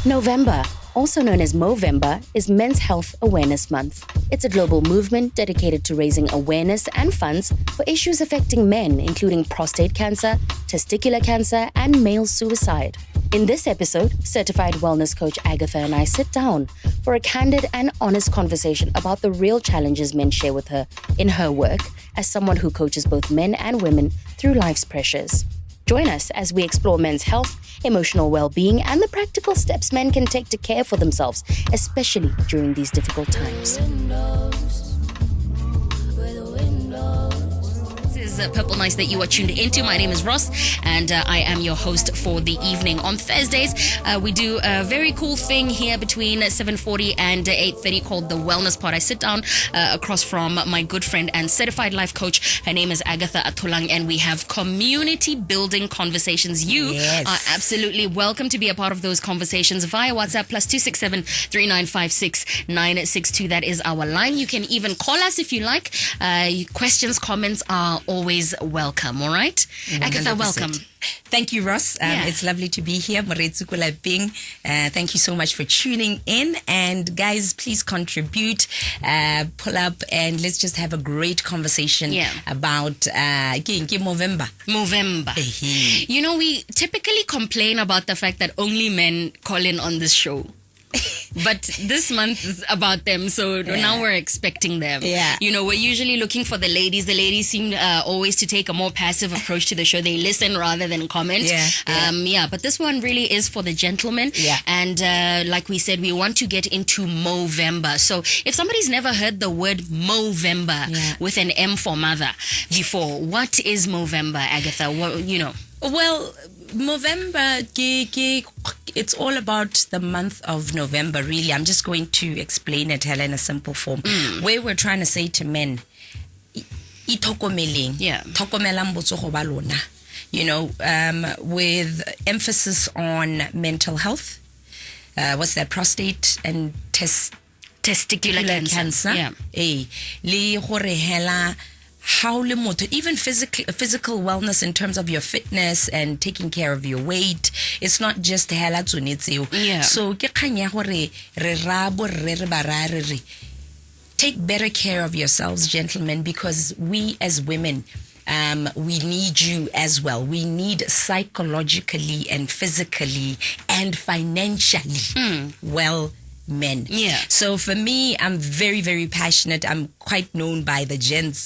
November, also known as Movember, is Men's Health Awareness Month. It's a global movement dedicated to raising awareness and funds for issues affecting men, including prostate cancer, testicular cancer, and male suicide. In this episode, certified wellness coach Agatha and I sit down for a candid and honest conversation about the real challenges men share with her in her work as someone who coaches both men and women through life's pressures. Join us as we explore men's health, emotional well-being, and the practical steps men can take to care for themselves, especially during these difficult times. This is Purple Nights that you are tuned into. My name is Ross, and I am your host for the evening. On Thursdays, we do a very cool thing here between 7:40 and 8:30 called the Wellness Pod. I sit down across from my good friend and certified life coach. Her name is Agatha Atlholang, and we have community building conversations. You are absolutely welcome to be a part of those conversations via WhatsApp +267 3956 962. That is our line. You can even call us if you like. Questions, comments are always welcome, all right? 100%. Agatha, welcome. Thank you, Ross. It's lovely to be here. Thank you so much for tuning in. And guys, please contribute, pull up, and let's just have a great conversation about Movember. You know, we typically complain about the fact that only men call in on this show. But this month is about them, so now we're expecting them. You know, we're usually looking for the ladies. The ladies seem always to take a more passive approach to the show. They listen rather than comment. But this one really is for the gentlemen. And like we said, we want to get into Movember. So if somebody's never heard the word Movember with an M for mother before, what is Movember, Agatha? Well, Movember, it's all about the month of November, really. I'm just going to explain it in a simple form. Where we're trying to say to men, with emphasis on mental health. What's that? Prostate and testicular cancer. Even physical wellness in terms of your fitness and taking care of your weight. It's not just so take better care of yourselves, gentlemen, because we as women, we need you as well. We need psychologically and physically and financially well men. So for me, I'm very, very passionate. I'm quite known by the gents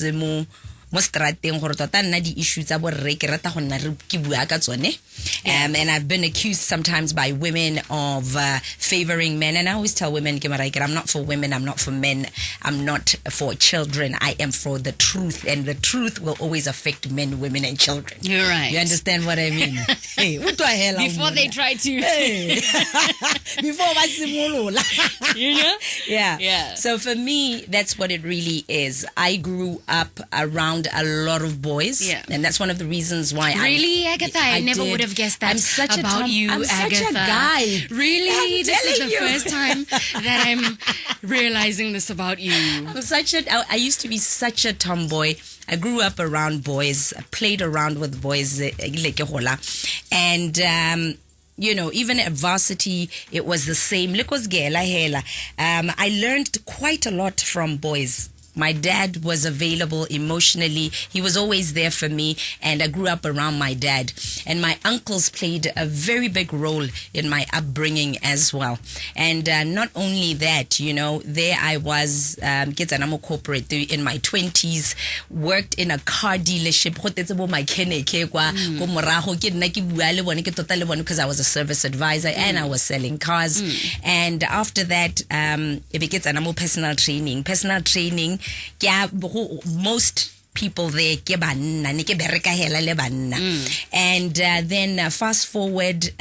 issues and I've been accused sometimes by women of favoring men, and I always tell women, I'm not for women, I'm not for men, I'm not for children, I am for the truth, and the truth will always affect men, women, and children. You're right. You understand what I mean? Before they try to So for me, that's what it really is. I grew up around a lot of boys, and that's one of the reasons why Agatha, I never would have guessed that about you, I'm Agatha. Such a guy. Really? This is the first time that I'm realizing this about you. I used to be such a tomboy. I grew up around boys, played around with boys, and even at varsity, it was the same. I learned quite a lot from boys. My dad was available emotionally. He was always there for me, and I grew up around my dad. And my uncles played a very big role in my upbringing as well. And not only that, there I was, corporate in my 20s, worked in a car dealership, because I was a service advisor and I was selling cars. And after that, personal training. Most people there and then fast forward,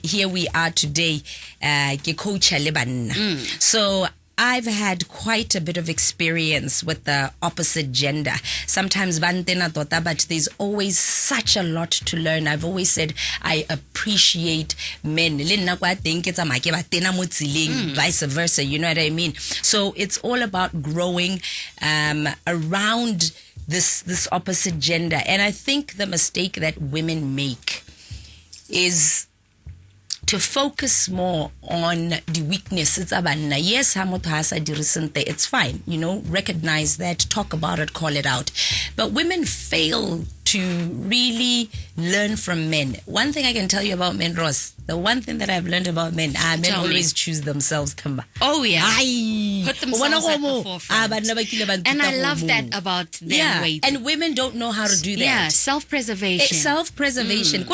here we are today, so I've had quite a bit of experience with the opposite gender. Sometimes but there's always such a lot to learn. I've always said I appreciate men. Vice versa, you know what I mean? So it's all about growing around this opposite gender. And I think the mistake that women make is to focus more on the weaknesses. Yes, it's fine. Recognize that, talk about it, call it out. But women fail to really learn from men. One thing I can tell you about men, Ross, the one thing that I've learned about men, men always choose themselves. Oh, yeah. Put themselves at the forefront. And I love that about them. Yeah, and women don't know how to do that. Yeah, self-preservation. Self-preservation.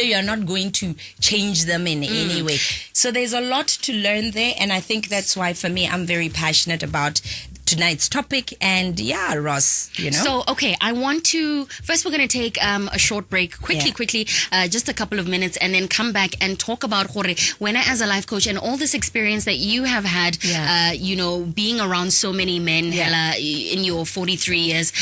You're not going to change them in any way. So there's a lot to learn there, and I think that's why, for me, I'm very passionate about tonight's topic. And yeah, Ross, So, okay, I want to, first we're going to take a short break, quickly, just a couple of minutes, and then come back and talk about Wena as a life coach and all this experience that you have had, being around so many men in your 43 years,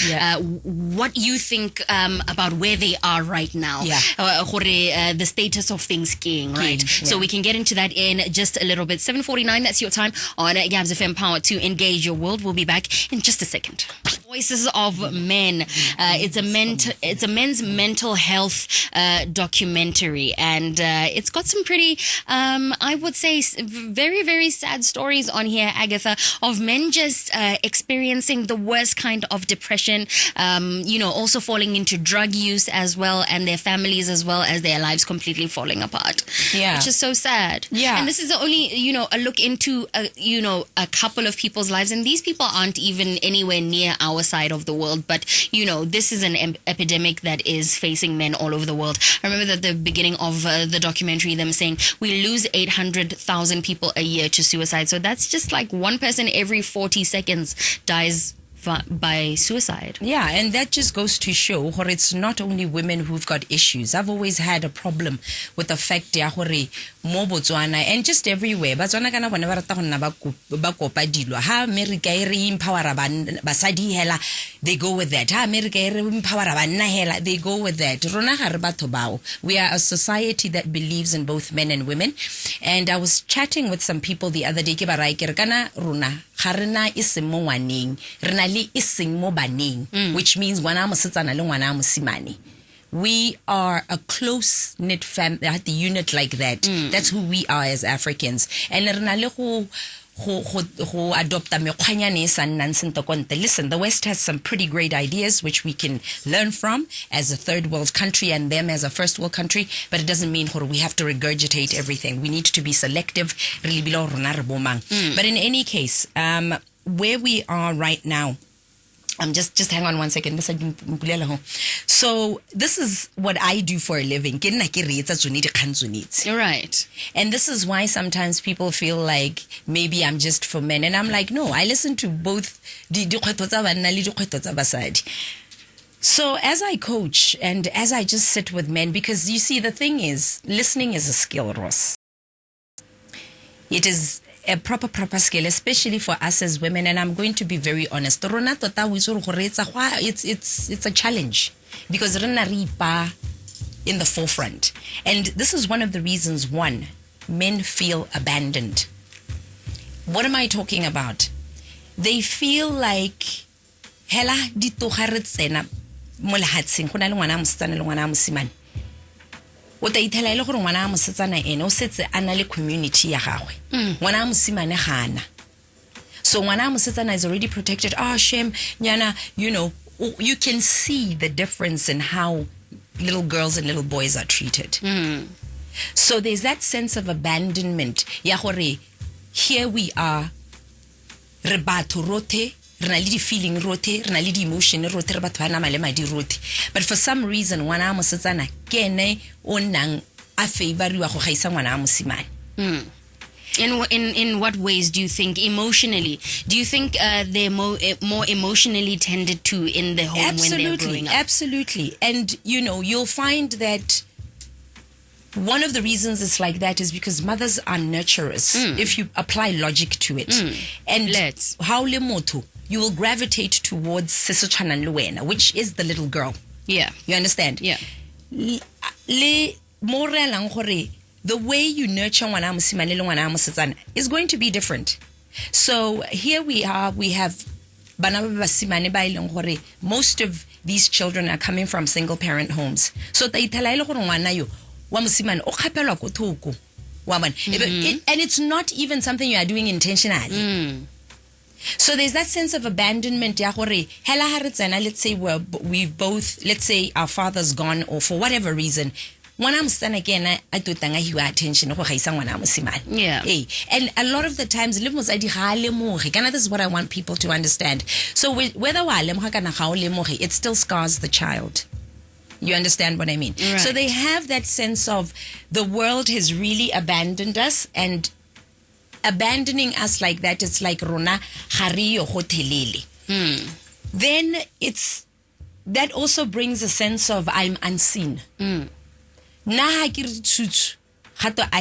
what you think about where they are right now, the status of things skiing, right? So we can get into that in just a little bit. 7:49, that's your time on Gabs FM Power to Engage Your World. We'll be back in just a second. Voices of Men. It's a men's mental health documentary, and it's got some pretty, I would say, very, very sad stories on here, Agatha, of men just experiencing the worst kind of depression, also falling into drug use as well, and their families as well, as their lives completely falling apart. Yeah. Which is so sad. Yeah. And this is only, a look into, a couple of people's lives, and these people aren't even anywhere near our side of the world, but this is an epidemic that is facing men all over the world. I remember at the beginning of the documentary them saying we lose 800,000 people a year to suicide, so that's just like one person every 40 seconds dies by suicide. Yeah, and that just goes to show it's not only women who've got issues. I've always had a problem with the fact mo Botswana and just everywhere. Botswana kana bona ba rata go nna ba kopa dilo. Ha America e re empower basadi hela, they go with that. Ha America e re empower banna hela, they go with that. Rona ga re batho bao. We are a society that believes in both men and women. And I was chatting with some people the other day ke ba ra ke re kana rona ga rena iseng mo ngwaneng, rena le iseng mo baneng, which means ngwana mosetsana le ngwana mosimane. We are a close-knit family, the unit like that. That's who we are as Africans. And rena le go adopta mekgwanyane e sa nnang sentle kontle. Listen, the West has some pretty great ideas which we can learn from as a third world country and them as a first world country, but it doesn't mean we have to regurgitate everything. We need to be selective. But in any case, where we are right now, just hang on one second. So this is what I do for a living. You're right. And this is why sometimes people feel like maybe I'm just for men. And I'm like, no, I listen to both. So as I coach and as I just sit with men, because you see, the thing is, listening is a skill, Ross. It is a proper skill, especially for us as women, and I'm going to be very honest. It's a challenge because in the forefront. And this is one of the reasons, one, men feel abandoned. What am I talking about? They feel like hela di togaretsena mo lehatseng go na le ngwana mosetsana le ngwana mosimane. O ta ithela ile gore ngwana mosetsana ene o setse ana le community ya gagwe. Ngwana mosimane gana. So ngwana mosetsana is already protected. Shame nyana, you can see the difference in how little girls and little boys are treated. So there's that sense of abandonment. Ya gore here we are, re batho rote, re na le di feeling rote, re na le di emotion rote, re batho ba na male madi rote. But for some reason ngwana mosetsana ke ene o nang a favoriwa go gaisa ngwana mosimane. In what ways do you think emotionally? Do you think they're more emotionally tended to in the home when they're growing up? Absolutely. And you'll find that one of the reasons it's like that is because mothers are nurturers, if you apply logic to it. And how le motho, you will gravitate towards Sesotshana Luena, which is the little girl. Yeah. You understand? Yeah. The way you nurture ngwana mosimane le ngwana mosetsana is going to be different. So here we have bana ba basimane ba ileng gore most of these children are coming from single parent homes. So ta ithela ile gore ngwana yo wa mosimane o kgapelwa ko thoko wa bona and it's not even something you are doing intentionally. So there's that sense of abandonment ya gore hela ha re tsena, let's say we've both, let's say our father's gone or for whatever reason ngwana mosana ke ena a totanga hiwa attention go gaisa ngwana mosimane. And a lot of the times le mosadi ga a lemoge kana, this is what I want people to understand. So whether wa lemoga kana ga o lemoge, it still scars the child. You understand what I mean? Right. So they have that sense of the world has really abandoned us, and abandoning us like that, it's like rona hariyo hotelele. Then that also brings a sense of I'm unseen. I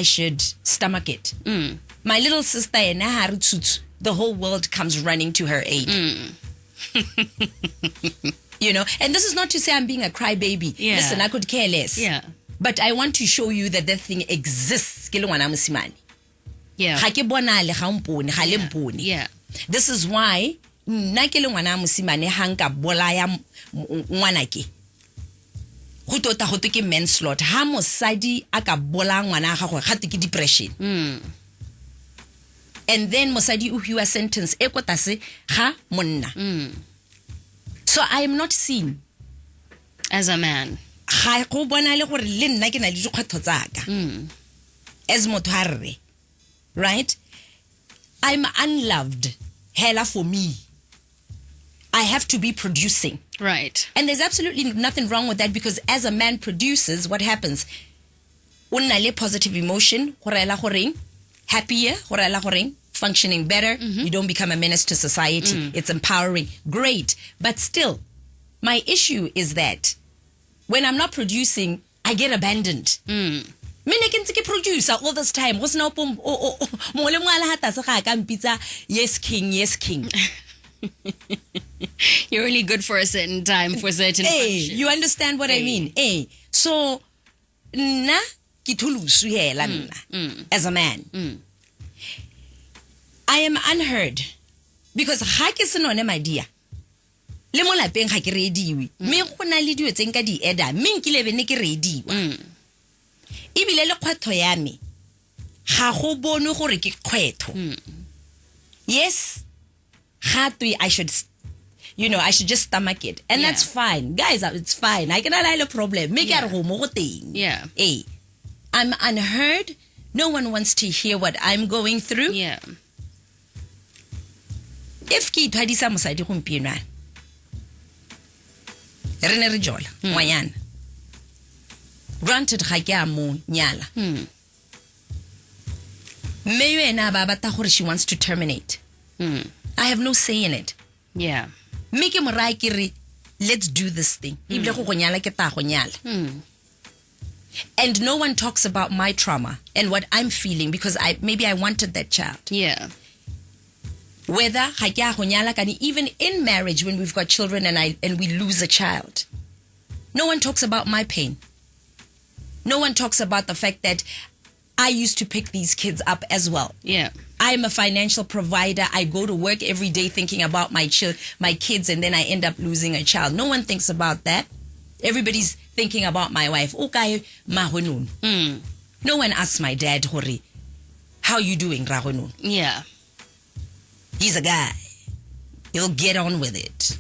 should stomach it. My little sister, the whole world comes running to her aid. You know, and this is not to say I'm being a crybaby. Listen, I could care less. But I want to show you that thing exists. This is why go tota go ke manslaughter ha mosadi a ka bola ngwana ga go gate ke depression. And then mosadi o hiwa sentence e kotase ga monna. So I am not seen as a man. Ga go bona le gore le nna ke na le dikgwetho tsaka as motho harre, right? I'm unloved. Hella for me, I have to be producing. Right. And there's absolutely nothing wrong with that, because as a man produces, what happens? Unnale positive emotion, happier, functioning better. You don't become a menace to society. It's empowering. Great. But still, my issue is that when I'm not producing, I get abandoned. Mina ke ntse ke producer all this time. What's now yes king, yes king. You're only good for a certain time, for certain functions. You understand what I mean? So na kitulusu hela as a man. I am unheard because ha ke senone my dear. Le mo lapeng ga ke rediwe. Me go na le diwe tseng ka di eda. Me nkile bene ke rediwa. Ibile le kgwetho ya me ga go bone gore ke kgwetho. Yes, I should, I should just stomach it, and that's fine, guys. It's fine. I cannot have a problem. Make it home. I'm unheard. No one wants to hear what I'm going through. If ki thadisa mosadi gompieno re ne re jola moyana, granted ga ke a mo nyala me yena ba bata gore she wants to terminate. I have no say in it. Me ke morai ke re let's do this thing. Ibile go nyala ke ta go nyala. And no one talks about my trauma and what I'm feeling, because maybe I wanted that child. Whether even in marriage when we've got children and we lose a child, no one talks about my pain. No one talks about the fact that I used to pick these kids up as well. I'm a financial provider. I go to work every day thinking about my kids, and then I end up losing a child. No one thinks about that. Everybody's thinking about my wife. Okay, mahonun. No one asks my dad, Hori, how you doing, Rahonun? He's a guy. He'll get on with it.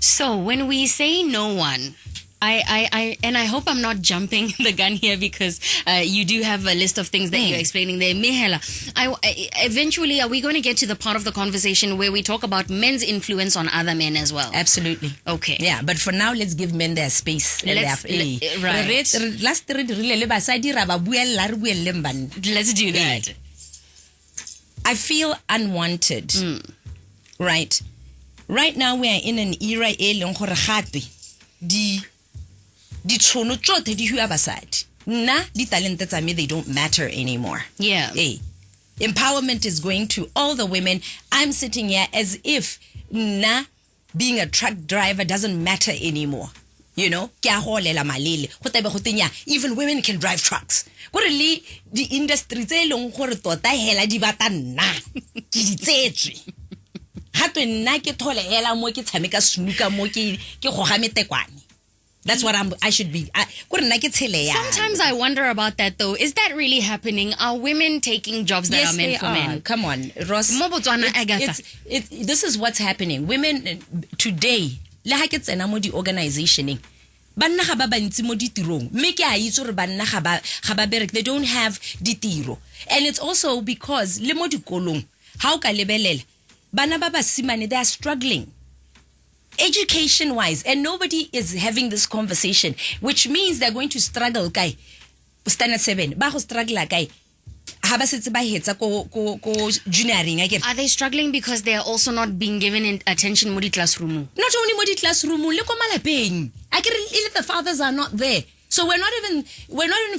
So when we say no one, and I hope I'm not jumping the gun here, because you do have a list of things that you're explaining there. Mihela, eventually, are we going to get to the part of the conversation where we talk about men's influence on other men as well? Absolutely. Okay. Yeah, but for now, let's give men their space. Let's do that. I feel unwanted. Right. Right now, we are in an era di tsono tsote di hua basadi na di talente tsa me, they don't matter anymore. Empowerment is going to all the women. I'm sitting here as if being a truck driver doesn't matter anymore. Even women can drive trucks. The industry tota hela di bata nna ke di tsetswe gape nna ke thole hela mo ke tshameka snuka mo ke goga metekwane. That's what I should be. Sometimes I wonder about that, though. Is that really happening? Are women taking jobs that yes, are meant they for are. men? Come on, Ross. Botswana, Agatha. This is what's happening. Women today, le ha ke tsena mo di organizationing, banna ga ba bantsi mo ditirong. Me ke a itse gore banna ga ba berek. They don't have ditiro. And it's also because le mo dikolong, ha o ka lebelela, bana ba basimane, they are struggling. Education wise, and nobody is having this conversation, which means they're going to struggle. Kai, standard 7, ba go struggle kai. Ha ba setse ba hetsa ko junioring again. Are they struggling because they are also not being given attention mo di classroom? Not only mo di classroom, le ko malapeng. If the fathers are not there. So we're not even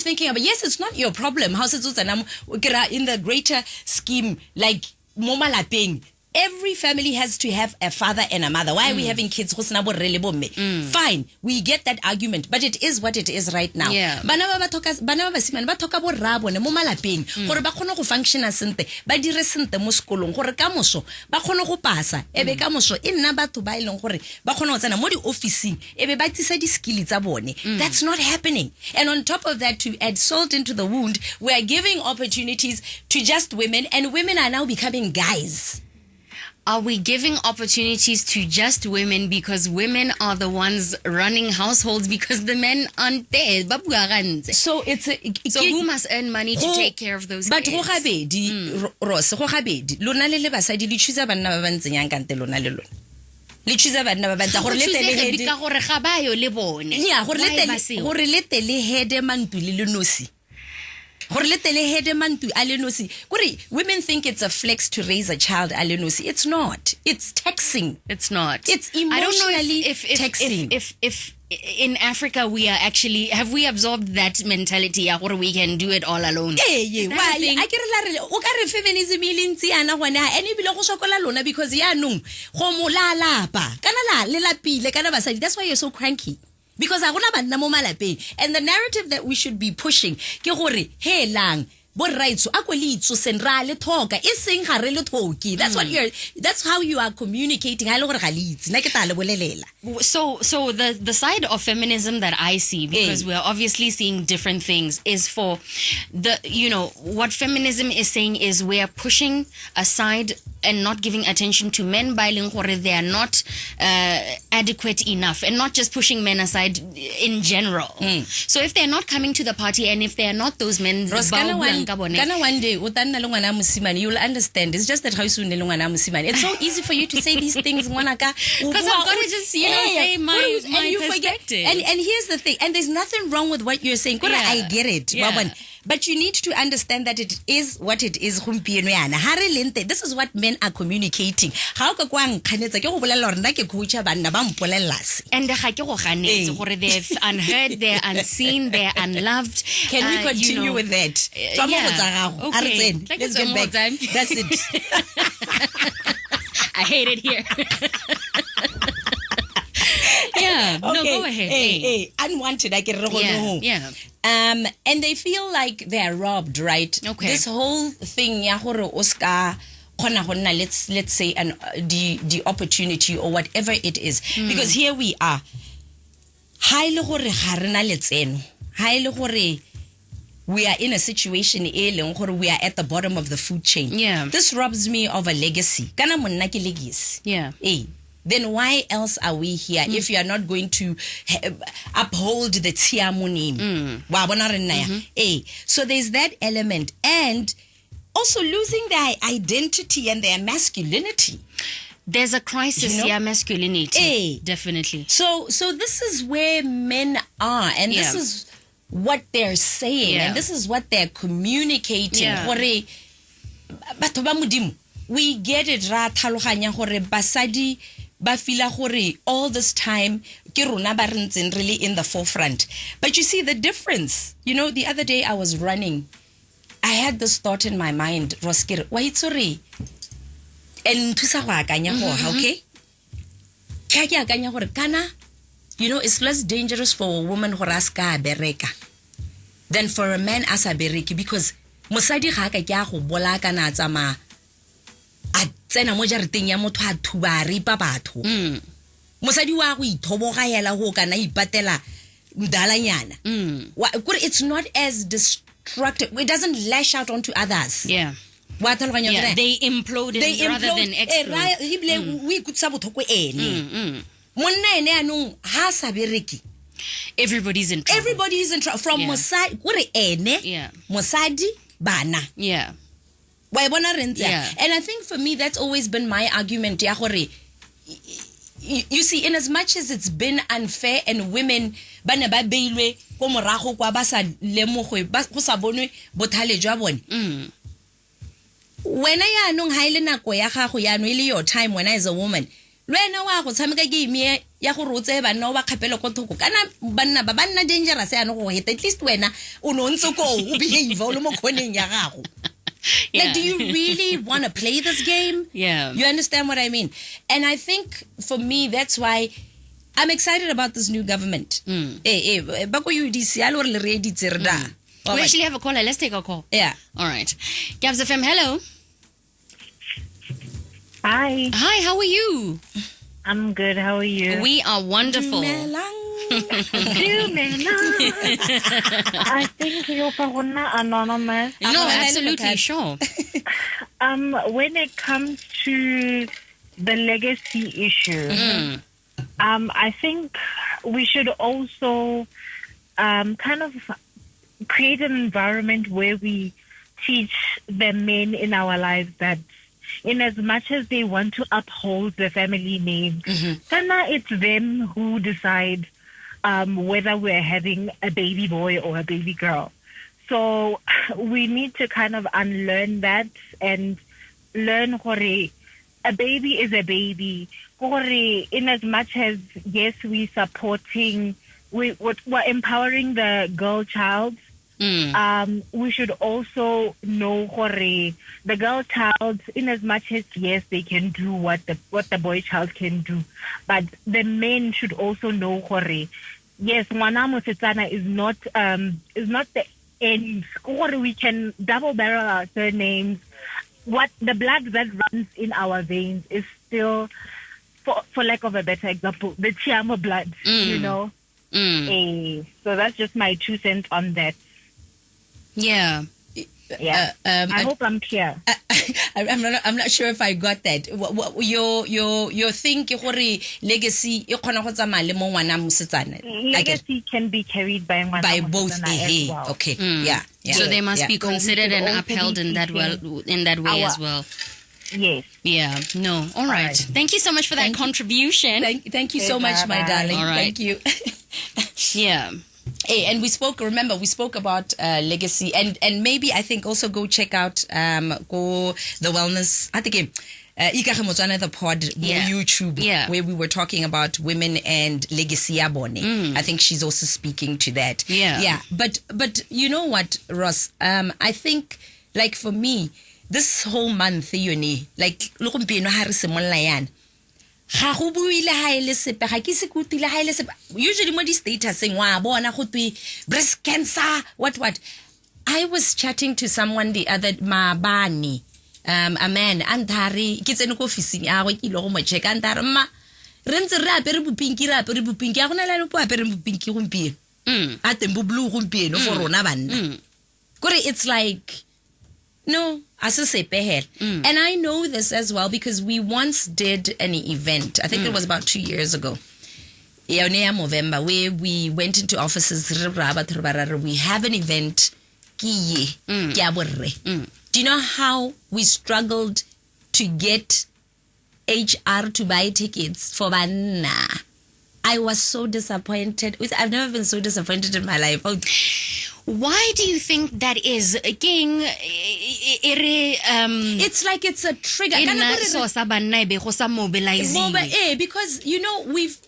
thinking about, yes, it's not your problem. How in the greater scheme, like mo malapeng. Every family has to have a father and a mother. Why are we having kids? Fine, we get that argument, but it is what it is right now. Bana ba basimane ba thoka bo rabone mo malapeng gore ba khone go functiona sente ba dire sente mo sekolong gore ka moso ba khone go pasa ebe ka moso e nna batho ba ileng gore ba khone go tsena mo di officing ebe ba tsisa di skills tsa bone. That's not happening. And on top of that, to add salt into the wound, we are giving opportunities to just women, and women are now becoming guys. Are we giving opportunities to just women because women are the ones running households because the men aren't there? So so who must earn money to take care of those but kids? Go gabedi, Ross, go gabedi. Lona le basadi le chuza banna ba bantseng yang kante lona le lona. Le chuza banna ba bantsa gore le tele hede. Ka gore ga ba yo le bone. Yeah, gore le tele hede mantu le nosi. Women think it's a flex to raise a child, alenosi. It's not. It's taxing. It's not. It's emotionally taxing. If in Africa we are actually, have we absorbed that mentality or we can do it all alone? I get feminism because that's why you're so cranky. Because and the narrative that we should be pushing ke gore he lang bo rights akwelitso senrale thoka iseng ga re le thoki. That's how you are communicating. So the side of feminism that I see, because we're obviously seeing different things, is for what feminism is saying is we are pushing aside and not giving attention to men by they are not adequate enough, and not just pushing men aside in general. So if they're not coming to the party, and if they're not those men, one day you'll understand. It's just that it's so easy for you to say these things because I've got to just say my perspective. And here's the thing, and there's nothing wrong with what you're saying. I get it. But you need to understand that it is what it is. This is what men are communicating. And they're unheard, they're unseen, they're unloved. Can we continue with that? Okay. Let's get back. That's it. I hate it here. No, go ahead. Unwanted. Yeah. And they feel like they're robbed, right? Okay. This whole thing, Oscar, let's say, the opportunity or whatever it is, because here we are. We are in a situation where we are at the bottom of the food chain. Yeah. This robs me of a legacy. Yeah. Then why else are we here if you are not going to uphold the Tiamu name? So there's that element, and also losing their identity and their masculinity. There's a crisis, masculinity. Definitely. So this is where men are, and this is what they're saying, and this is what they're communicating. We get it, basadi ba fila gore all this time ke rona ba rentseng really in the forefront. But you see the difference. The other day I was running, I had this thought in my mind, Roskir, why it's sorry and thusa go akanya go okay ka ke akanya gore kana it's less dangerous for a woman go raska bereka than for a man as a bereki, because mosadi ga ka ke a go bola kana tsama a tsena mo jareteng ya motho a thuba ripa batho mosadi wa go ithobogayela go kana ipatela mdalanyana it's not as destructive. It doesn't lash out onto others. Yeah, they implode rather than explode. We could sabotage ene monna ene anong ha sa bereki. Everybody's in trouble. Everybody is in trouble from mosadi gore ene mosadi bana. Yeah. Yeah. And I think for me that's always been my argument ya gore you see, in as much as it's been unfair and women bana ba beilwe ko morago kwa ba sa lemogwe ba go sa bonwe bothale jwa bone wena ya nong ha ile nako ya gago ya no ile your time when as a woman lwena wa go tshameka game ya go rotse banna ba khapelo ko thoko kana banna ba banna dangerous ya no go heta at least wena o no ntse ko o behave o le mo khoneng ya gago. Like, do you really want to play this game? Yeah. You understand what I mean? And I think for me, that's why I'm excited about this new government. We actually have a caller. Let's take a call. Yeah. All right. Gabs FM, hello. Hi. Hi, how are you? I'm good. How are you? We are wonderful. I think you're anonymous. No, absolutely, sure. When it comes to the legacy issue, I think we should also kind of create an environment where we teach the men in our lives that in as much as they want to uphold the family name, it's them who decide whether we're having a baby boy or a baby girl. So we need to kind of unlearn that and learn hore a baby is a baby. Hore, in as much as, yes, we're empowering the girl child, we should also know hore the girl child, in as much as, yes, they can do what the boy child can do, but the men should also know hore yes, ngwana mosetsana is not the end. Hore we can double barrel our surnames. What the blood that runs in our veins is still, for lack of a better example, the Chiamo blood, you know. So that's just my 2 cents on that. Yeah. Yeah. I hope I'm clear. I'm not sure if I got that. Your thing gore legacy e khona go tsamaya le mo ngwana mosetsana. Legacy can be carried by both. As well. Okay. Yeah. So they must be considered and upheld in that way as well. Yes. Yeah. No. All right. Thank you so much for that contribution. Thank you so much, my darling. All right. Thank you. Yeah. Hey, and we spoke about legacy and maybe I think also go check out go the wellness, I think Ikage Motswana The Pod YouTube where we were talking about women and legacy abone. I think she's also speaking to that. Yeah. But you know what, Ross? I think like for me this whole month like lokumpieno ha re semolla yana ga go buile ha ile sepe ga ke se kutile ha ile sepe usually mo di statusing wa bona go twe breast cancer what I was chatting to someone the other mabani a man andari ke tsene ko office ya go ke ile go mo check andare ma re ntse re apere bopinki a gona la po apere bopinki gompieno a tembo blue gompieno for rona banna gore it's like no, as a sepehel. And I know this as well because we once did an event. I think it was about 2 years ago. Movember, where we went into offices. We have an event. Do you know how we struggled to get HR to buy tickets for Banna? I was so disappointed. I've never been so disappointed in my life. Why do you think that is? Again, it's like it's a trigger. Because you know we've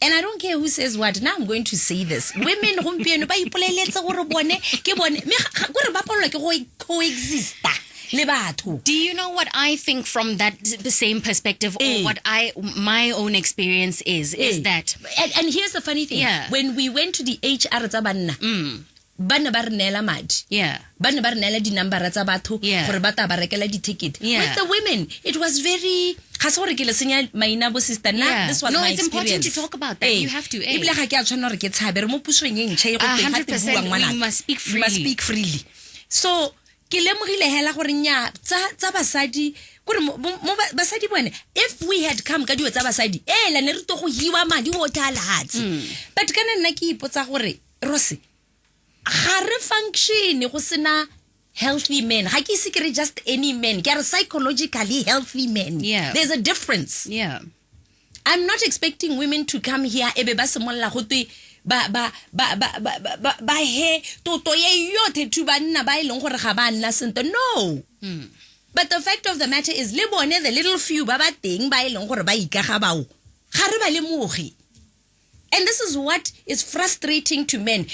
and I don't care who says what. Now I'm going to say this. Women coexist. Do you know what I think from the same perspective or what my own experience is that and here's the funny thing. When we went to the HR ba ne ba re neela madi ba ne ba re neela di-number tsa batho gore ba ta ba rekela di-ticket. With the women it was very ga se gore ke le senya maina bo sister this was no, my it's experience. important to talk about that. You have to. Ebile ga ke a tshwana gore ke tshabe re mo pusong e ntšha e go teng ga te bua 100% we must speak freely. We must speak freely. So ke lemogile hela gore nya tsa basadi gore mo basadi bone if we had come ka diwe tsa basadi la ne re to go hiwa madi o tla lahatse but kana nna ke ipotsa gore Rose ga re function go sena healthy men ga ke se kere just any men ke are psychologically healthy men. There's a difference. I'm not expecting women to come here ebe ba semolla go twe ba he toto ye yote tu banna ba ileng gore ga ba nna sento. No. But the fact of the matter is le bone the little few ba ba teng ba ileng gore ba ikaga bao ga re ba le mogi. And this is what is frustrating to men. Do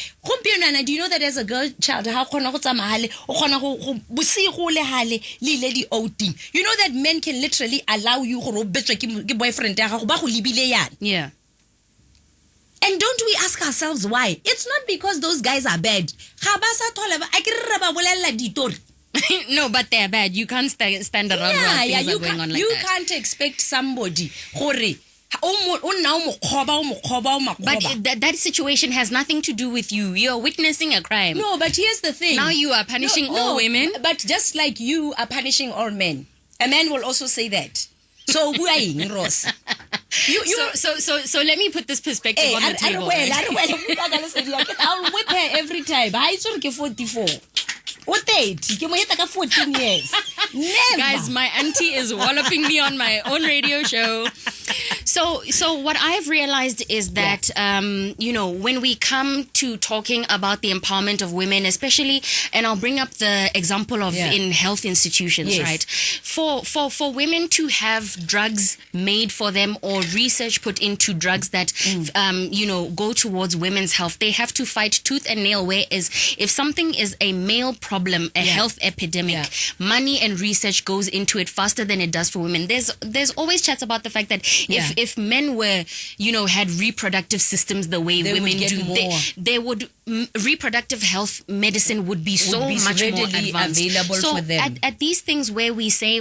you know that as a girl child, how khona go tsamahale o khona go bosigo le hale le ile di outing. You know that men can literally allow you go betswe ke boyfriend ya gago ba go libile yana. And don't we ask ourselves why? It's not because those guys are bad. Ga ba sa thola ba akere ba bolella ditori. No, but they're bad. You can't stand around while things are going on like you that. You can't expect somebody gore but that situation has nothing to do with you. You're witnessing a crime. No, but here's the thing. Now you are punishing all women. But just like you are punishing all men, a man will also say that. So who are you, Ross? So let me put this perspective on the table. I'll whip her every time. I saw 44. What date? 14 years. Never. Guys, my auntie is walloping me on my own radio show. So what I've realized is that, when we come to talking about the empowerment of women, especially, and I'll bring up the example of in health institutions, right? For women to have drugs made for them or research put into drugs that, go towards women's health, they have to fight tooth and nail. Whereas if something is a male problem, a health epidemic, money and research goes into it faster than it does for women. There's always chats about the fact that if men were, had reproductive systems the way women do, they would reproductive health medicine would be so much more advanced. Available so for them. At these things where we say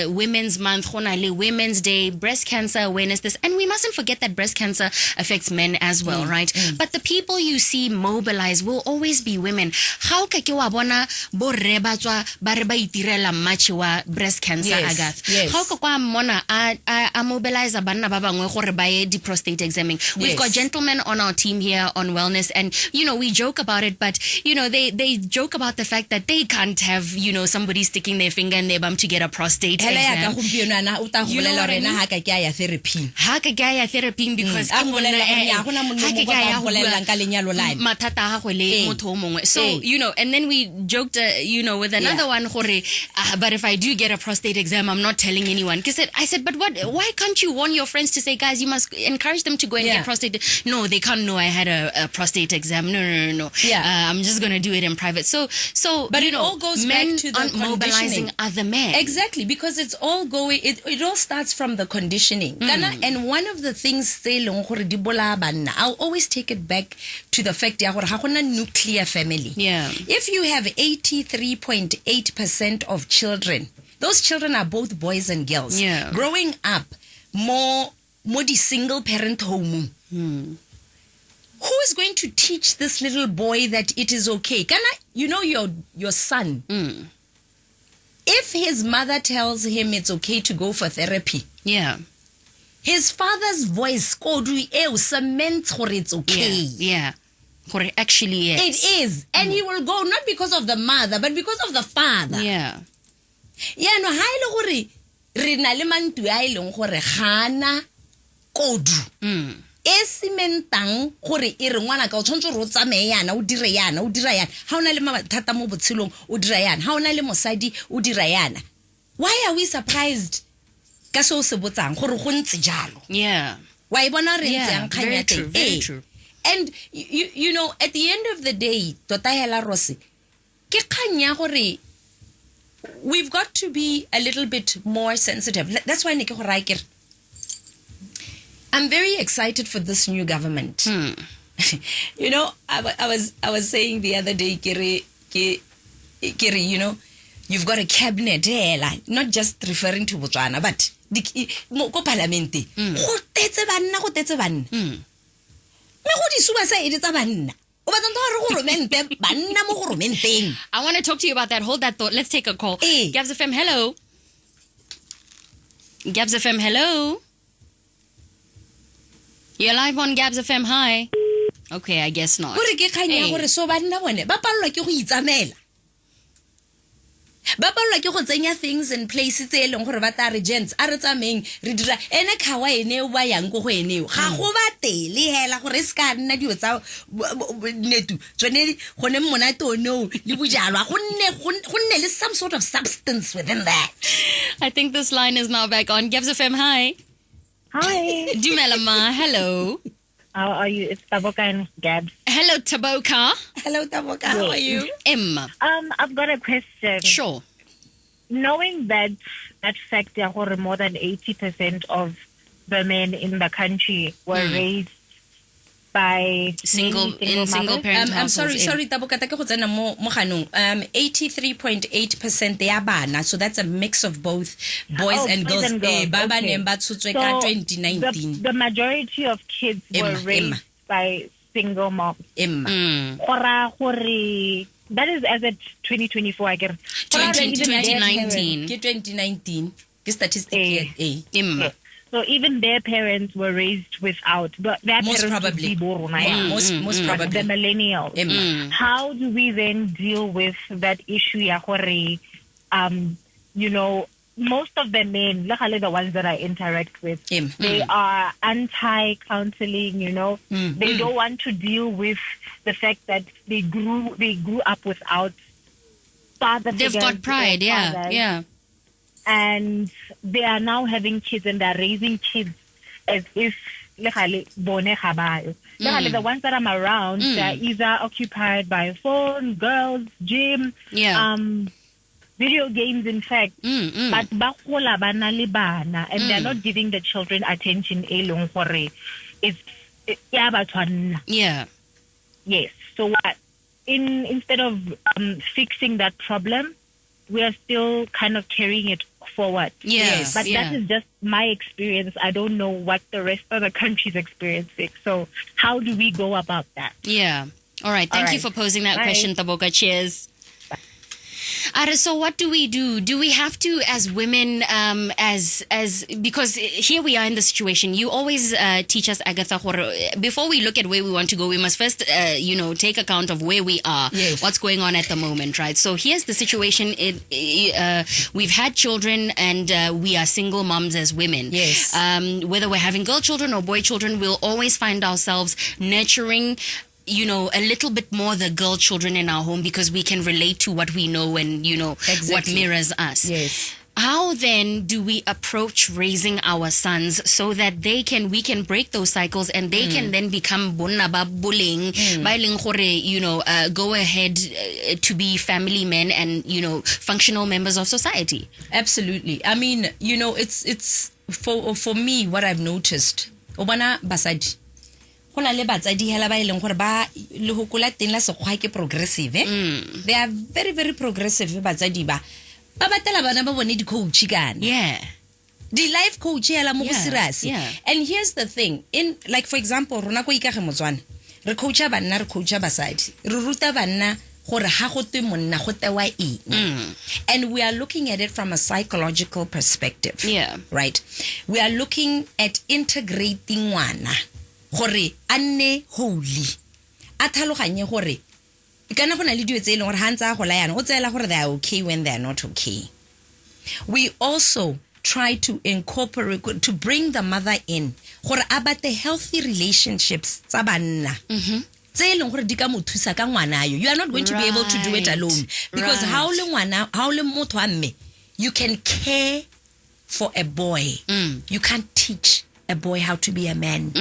Women's Month, Women's Day, breast cancer awareness, this, and we mustn't forget that breast cancer affects men as well, right? But the people you see mobilize will always be women. How ka ke wa bona borre ba tswa ba re ba itirela match wa breast cancer, Agatha? How ka kwa mona a mobilize banna ba bangwe gore ba ye di prostate examining? We've got gentlemen on our team here on wellness, and we joke about it, but they joke about the fact that they can't have somebody sticking their finger in their bum to get a prostate exam. Therapy because so and then we joked with another one but if I do get a prostate exam, I'm not telling anyone. I said, but why can't you warn your friends to say, guys, you must encourage them to go and get prostate? No, they can't know I had a prostate exam. No. I'm just going to do it in private. So but it all goes men back to the aren't mobilizing other men. Exactly, because it's all going, it all starts from the conditioning. And one of the things I'll always take it back to the fact that nuclear family. If you have 83.8% of children, those children are both boys and girls. Growing up, more the single parent home. Who is going to teach this little boy that it is okay? Your son. If his mother tells him it's okay to go for therapy, his father's voice cements it's okay. Actually, yes. It is. And he will go not because of the mother, but because of the father. No, ha ile gore re na le mantu a ile gore gana kodu. Esimentang gore e re ngwana ka o tshwantse ro tsamaye yana o dire yana ha ona le mathata mo botshelong o dira yana ha ona le mosadi o dira yana. Why are we surprised ka so se botsang gore go ntse jalo? Wa ibona re ntse ang khanya teng. Very true. And at the end of the day, tota hela Rose ke khanya gore we've got to be a little bit more sensitive. That's why I'm very excited for this new government. You know, I was saying the other day, Kiri, you know, you've got a cabinet here, like, not just referring to Botswana, but ko parliament go tetse banna me go di suba sa edi tsa banna o batla go goromente banna mo goromenteng. I want to talk to you about that. Hold that thought. Let's take a call. Gabs FM, hello. Gabs FM, hello. You're live on Gabs FM. Hi. Okay, I guess not. Gore ke khanya gore so banna bone ba palelwa ke go itsamela, ba palelwa ke go tsenya things in places tse eleng gore ba ta regents a re tsameng re dira ene khawa ene o ba yang go ene ga go ba tele hela gore se ka nna dio tsa netu tsone gone monate o no le bojalwa gonne le some sort of substance within that. I think this line is now back on. Gabs FM, hi. Hi. Dumelama, hello. How are you? It's Taboka and Gabs. Hello, Taboka. Hello, Taboka. How are you? I've got a question. Sure. Knowing that fact that more than 80% of the men in the country were raised by single parent I'm households. sorry Taboka ta ke go tsena mo ganong 83.8% ya bana, so that's a mix of both boys and girls. Ba ba neng ba tshotswe ka 2019. The majority of kids were raised by single moms. Gora gore that is as at 2024 I guess. 2019. 2019 ke statistic yes. So even their parents were raised without, but their most parents probably most probably the millennials. How do we then deal with that issue? You know, most of the men, the ones that I interact with, they are anti-counseling. You know, they don't want to deal with the fact that they grew up without father. They've got pride, yeah. And they are now having kids and they're raising kids as if the ones that I'm around, they're either occupied by phone, girls, gym, video games, in fact. But and they're not giving the children attention. Yeah. Yes. So what? Instead of fixing that problem, we are still kind of carrying it forward. Yes. But that is just my experience. I don't know what the rest of the country's experiencing. So how do we go about that? Yeah. All right. Thank you for posing that question, Taboka. Cheers. So what do we do? Do we have to, as women, because here we are in the situation, you always teach us, Agatha, before we look at where we want to go, we must first, take account of where we are, what's going on at the moment, right? So here's the situation. We've had children and we are single moms as women. Yes. Whether we're having girl children or boy children, we'll always find ourselves nurturing a little bit more the girl children in our home because we can relate to what we know and, what mirrors us. Yes. How then do we approach raising our sons so that we can break those cycles and they can then become bullying, go ahead to be family men and, functional members of society? Absolutely. I mean, it's for me, what I've noticed, obana basadi. Le batsadi hela ba ileng gore ba le hokola teng la sekgwa ke progressive. They are very, very progressive batsadi ba batela bana ba bone di coach kana. Yeah. The life coach hela mo go serious. Yeah. And here's the thing, in like for example rona ko Ikage Motswana re coacha banna re coacha basadi re ruta banna gore ha go twe monna go tewa eng. And we are looking at it from a psychological perspective. Yeah. Right. We are looking at integrating ngwana gore anne holy a thaloganye gore kana gona le diwe tse eleng gore hantsa go la yana o tsela gore they are okay when they are not okay. We also try to incorporate, to bring the mother in gore abate healthy relationships tsa banna tse eleng gore di ka mo thusa ka ngwana yo. You are not going to be able to do it alone because how le motho a mme, you can care for a boy. You can't teach a boy how to be a man.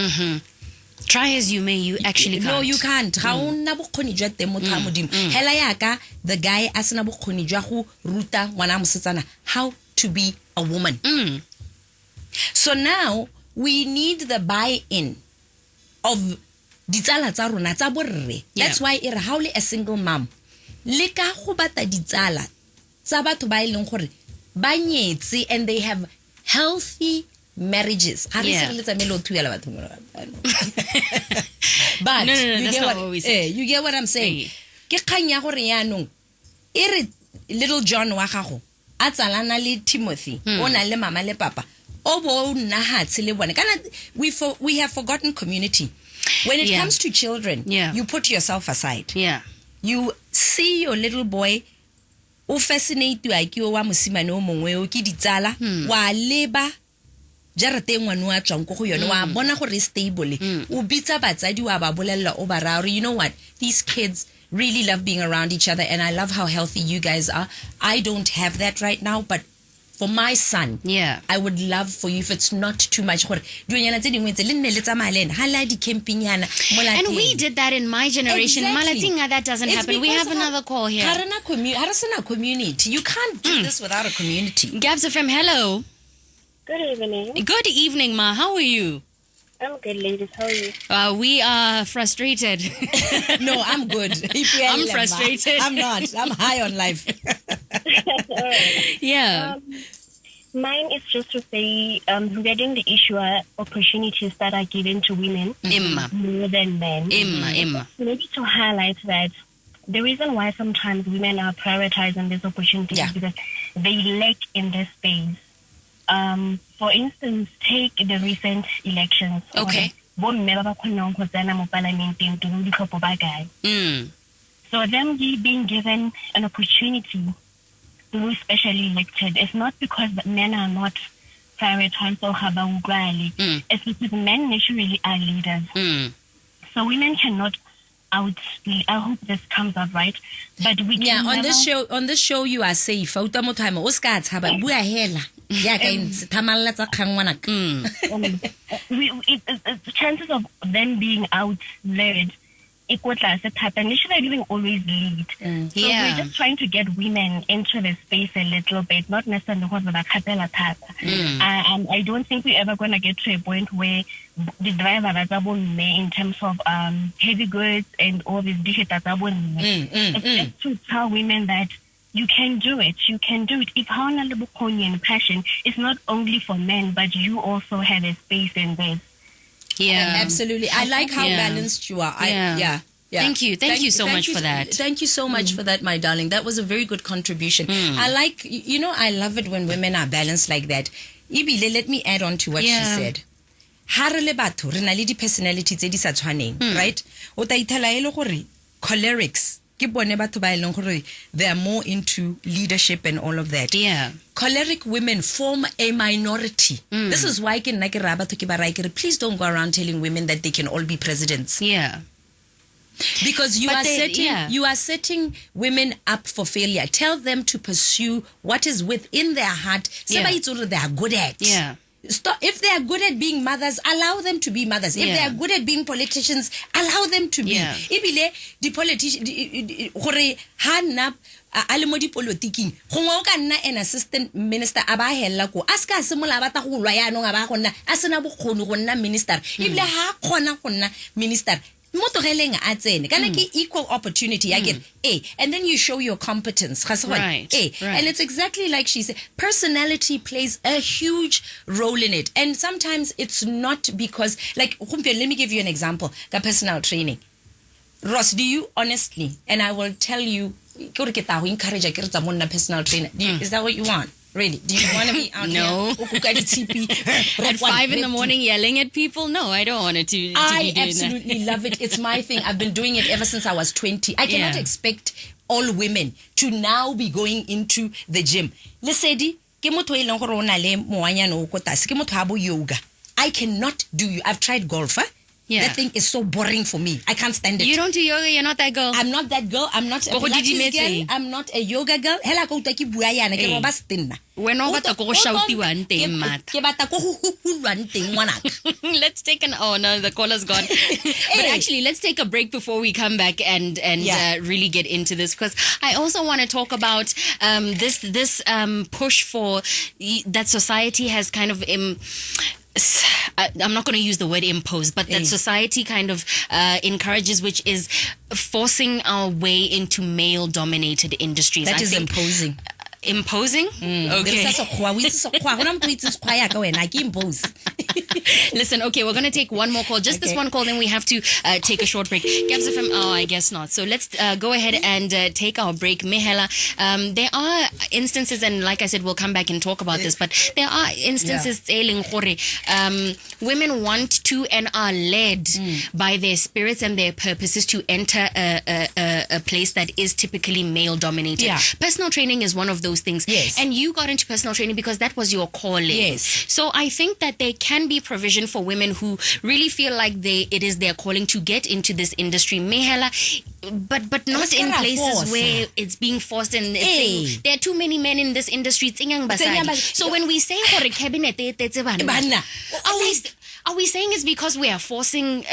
Try as you may, you actually can't. No, you can't. Ga ona bokgoni jwa teng motho a modimo. Hela yaka the guy asena bokgoni jwa go ruta ngwana mosetsana how to be a woman. So now we need the buy-in of ditsala tsa rona tsa borre. That's why e re ha o le a single mom le ka go bata ditsala tsa batho ba ileng gore ba nyetse and they have healthy marriages. But No, that's not what we say. You get what I'm saying? Ke kgang ya gore yaanong e re little John wa gago a tsalana le Timothy o na le mama le papa o bo nna hatse le bone kana we have forgotten community. When it comes to children, you put yourself aside. You see your little boy o fascinate wa ke wa mosimane o mongwe o ke ditsala wa leba jarate ngwana wa tsang go yone wa bona gore stable o bitsa batsadi wa ba bolella o ba ra you know what, these kids really love being around each other and I love how healthy you guys are. I don't have that right now, but for my son, I would love for you if it's not too much. And we did that in my generation. Exactly. Malatinga, that doesn't happen. We have another call here. Community. You can't do this without a community. Gabs FM, hello. Good evening. Good evening, Ma. How are you? I'm good, ladies. How are you? We are frustrated. No, I'm good. I'm frustrated. I'm not. I'm high on life. Yeah. Mine is just to say, regarding the issue of opportunities that are given to women more than men. Maybe to highlight that the reason why sometimes women are prioritizing these opportunities is because they lack in this space. For instance, take the recent elections. Okay. So them being given an opportunity to be specially elected, it's not because men are not prioritized or it's because men naturally are leaders. So women cannot I hope this comes up right. But we can on this show you are safe. Chances of them being outled equal class initially didn't always lead. So we're just trying to get women into the space a little bit, not necessarily because of the capella tap. And I don't think we're ever gonna get to a point where the driver in terms of heavy goods and all these dishes it's just to tell women that you can do it. You can do it. If and passion is not only for men, but you also have a space in this. Yeah, absolutely. I like how balanced you are. Thank you so much for that. Thank you so much for that, my darling. That was a very good contribution. I like, I love it when women are balanced like that. Ibile, let me add on to what she said. Harele batho re na le di personality tse di sa tshwaneng, right? O ta ithala ele gore cholerics ke bone batho ba eleng gore they are more into leadership and all of that. Choleric women form a minority. This is why ke nna ke ra batho ke ba rai ke please don't go around telling women that they can all be presidents. Because you are setting women up for failure. Tell them to pursue what is within their heart. They are good at. Stop. If they are good at being mothers, allow them to be mothers. If they are good at being politicians, allow them to be. Ibile the politician gore hanna ale mo dipolotiking gongwe o ka nna an assistant minister aba hella ko aska semola bata go lwa ya no aba gonna a sena bokgoni go nna minister ibile ha khona go nna minister motogeleng a tsene kana ke equal opportunity again and then you show your competence and it's exactly like she said, personality plays a huge role in it, and sometimes it's not because let me give you an example. The personal training, Ross, do you honestly, and I will tell you, encourage personal trainer, is that what you want? Really? Do you want to be out here? At 5 in the morning yelling at people? No, I don't want it to I be doing absolutely love it. It's my thing. I've been doing it ever since I was 20. I cannot expect all women to now be going into the gym. Lesedi, ke motho e leng gore o na le moanyana o ko tlase, ke motho a bo yoga. I cannot do you. I've tried golf. That thing is so boring for me. I can't stand it. You don't do yoga, you're not that girl. I'm not that girl. I'm not a Pilates girl. I'm not a yoga girl. Hela go uta ki bua yana ke roba stinna. When o bata go shoutiwan teng mat. Ke bata go hulwan teng ngwanaka. Let's take the caller's gone. But actually, let's take a break before we come back and really get into this, because I also want to talk about this push for that society has kind of I'm not going to use the word impose, but that society kind of encourages, which is forcing our way into male-dominated industries. That is imposing. Imposing? Okay. Listen, okay, we're going to take one more call. Just this one call, then we have to take a short break. Gabs FM, I guess not. So let's go ahead and take our break. Mehela, there are instances, and like I said, we'll come back and talk about this, but there are instances, women want to and are led by their spirits and their purposes to enter a place that is typically male-dominated. Yeah. Personal training is one of those things. Yes. And you got into personal training because that was your calling. Yes. So I think that there can be provision for women who really feel like it is their calling to get into this industry. Mehela, but not in places where it's being forced and it's saying, there are too many men in this industry. So when we say cabinet, are we saying it's because we are forcing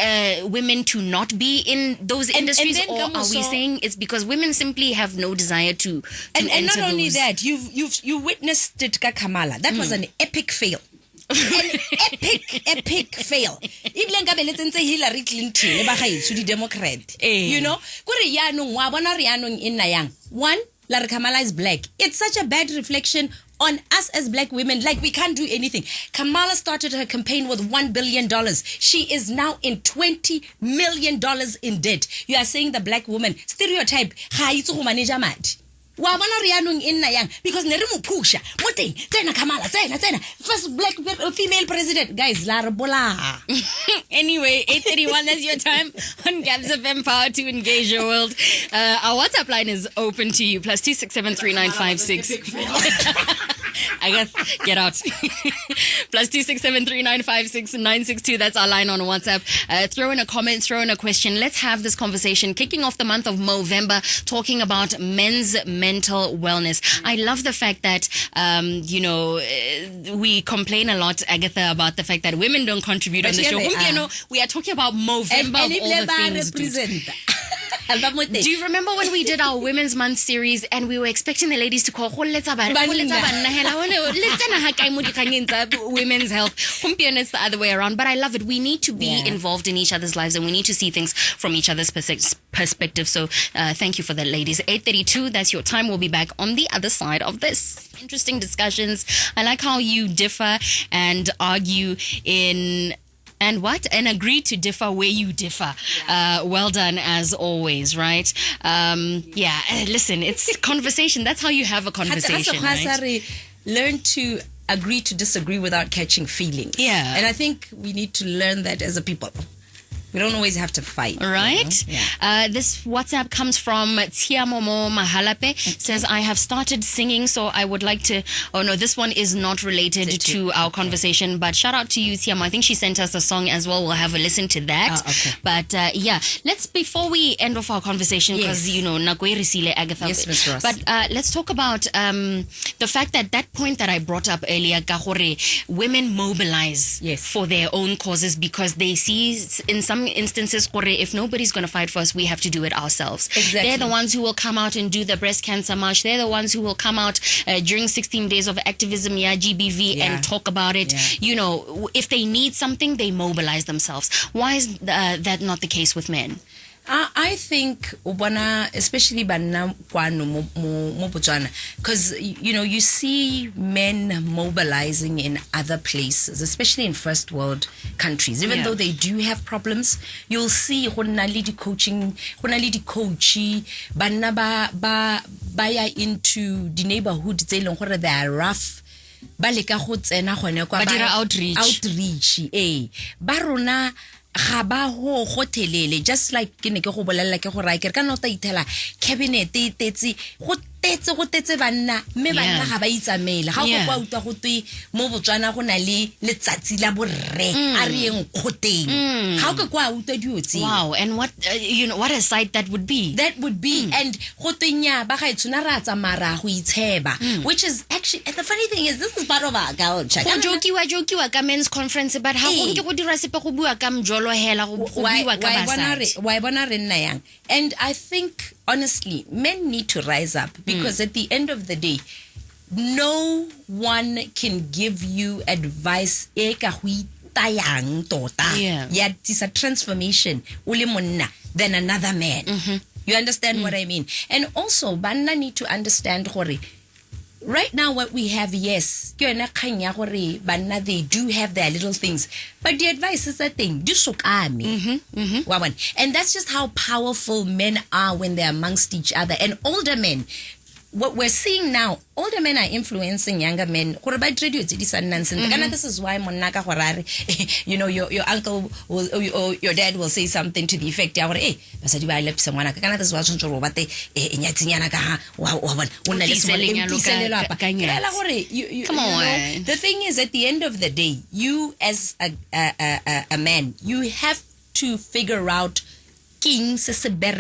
women to not be in those industries, or are we saying it's because women simply have no desire to and enter not only those? that, you witnessed it, Kamala. That was an epic fail. An epic fail. Even Hillary Clinton, the Democrat. You know, one, Lara Kamala is black. It's such a bad reflection on us as black women. Like, we can't do anything. Kamala started her campaign with $1 billion. She is now in $20 million in debt. You are saying the black woman stereotype. Because pusha Kamala first black female president, guys. Anyway, 8:31, that's your time on Gabs FM, Power to Engage Your World. Our WhatsApp line is open to you, +2673956. Agatha, get out. +2673956 that's our line on WhatsApp. Throw in a comment, throw in a question. Let's have this conversation. Kicking off the month of Movember, talking about men's mental wellness. I love the fact that, we complain a lot, Agatha, about the fact that women don't contribute on the show. We are talking about Movember of all the things. Do you remember when we did our Women's Month series and we were expecting the ladies to call women's health? It's the other way around, but I love it. We need to be involved in each other's lives and we need to see things from each other's perspective. So thank you for that, ladies. 8:32, that's your time. We'll be back on the other side of this. Interesting discussions. I like how you differ and argue and agree to differ where you differ. Well done, as always, right? Listen, it's conversation. That's how you have a conversation, right? Learn to agree to disagree without catching feelings. Yeah. And I think we need to learn that as a people. We don't always have to fight. Right? This WhatsApp comes from Tiamomo Mahalape. Says, I have started singing, so I would like to... Oh, no, this one is not related to our conversation, but shout out to you, Tiamo. I think she sent us a song as well. We'll have a listen to that. But, let's, before we end off our conversation, because, Agatha. Yes, Ms. Ross. But let's talk about the fact that point that I brought up earlier, women mobilize for their own causes because they see in some instances, if nobody's going to fight for us, we have to do it ourselves. Exactly. They're the ones who will come out and do the breast cancer march. They're the ones who will come out during 16 days of activism, GBV, and talk about it. If they need something, they mobilize themselves. Why is that not the case with men? I think, especially Botswana, because you see men mobilizing in other places, especially in first world countries. Even though they do have problems, you'll see coaching, baya into the neighborhood, they are rough. Outreach. Barona. Just like cabinet banna me banna ga ba itsamela ga go kwa utwa go twe mo Botswana go na le letsatsi la borre a re eng khoteng ga go kwa utwa diotse. Wow, and what what a sight that would be. And go twenya ba ga itsuna ra tsamara go itsheba, which is actually, and the funny thing is, this is part of our culture. Go jokiwa ka men's conference, but ha go nke go dira sepe go bua ka mjolo hela go buiwa ka basadi. Why bona re nna yang? And I think honestly, men need to rise up because at the end of the day, no one can give you advice tayang tota. Yeah. It's a transformation ule monna than another man. You understand what I mean? And also banna need to understand gore right now what we have, yes, banna they do have their little things, but the advice is that thing and that's just how powerful men are when they're amongst each other. And older men, what we're seeing now, older men are influencing younger men. This is why you know your uncle will, or your dad will say something to the effect, hey, come on. The thing is, at the end of the day, you as a man, you have to figure out at the